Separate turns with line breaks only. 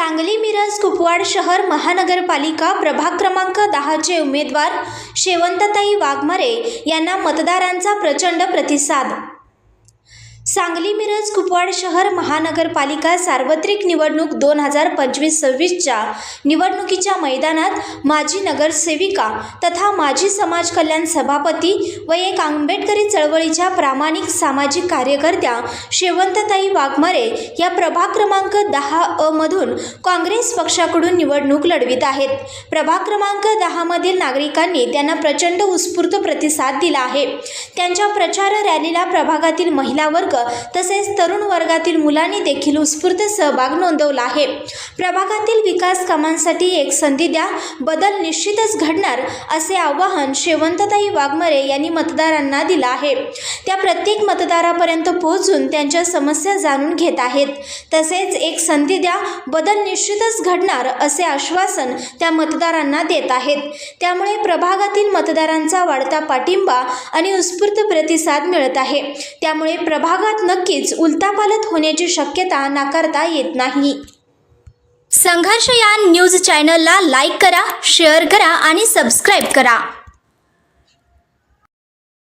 सांगली मिरज कुपवाड शहर महानगरपालिका प्रभाग क्रमांक 10 चे उमेदवार शेवंतताई वाघमारे यांना मतदारांचा प्रचंड प्रतिसाद। सांगली मिरज कुपवाड शहर महानगरपालिका सार्वत्रिक निवडणूक 2025-26च्या निवडणुकीच्या मैदानात माजी नगरसेविका तथा माजी समाज कल्याण सभापती व एक आंबेडकरी चळवळीच्या प्रामाणिक सामाजिक कार्यकर्त्या शेवंतताई वाघमारे या प्रभाग क्रमांक 10 मधून काँग्रेस पक्षाकडून निवडणूक लढवित आहेत। प्रभाग क्रमांक 10 मधील नागरिकांनी त्यांना प्रचंड उत्स्फूर्त प्रतिसाद दिला आहे। त्यांच्या प्रचार रॅलीला प्रभागातील महिला वर्ग तसेच तरुण वर्गातील मुलांनी देखील उत्स्फूर्त सहभाग नोंदवला आहे। प्रभागातील विकास कामांसाठी एक संधी द्या, बदल निश्चितच घडणार असे आवाहन शेवंतताई वाघमारे यांनी मतदारांना दिले आहे। त्या प्रत्येक मतदारापर्यंत पोहोचून त्यांच्या समस्या जाणून घेत आहेत। तसेच एक संधी द्या, बदल निश्चितच घडणार असे आश्वासन त्या मतदारांना देत आहेत। त्यामुळे प्रभागातील मतदारांचा वाढता पाठिंबा आणि उत्स्फूर्त प्रतिसाद मिळत आहे। त्यामुळे प्रभागात नक्कीच उलथापालथ होण्याची शक्यता नाकारता येत नाही। संघर्ष या न्यूज चॅनलला लाईक करा, शेअर करा आणि सबस्क्राईब करा।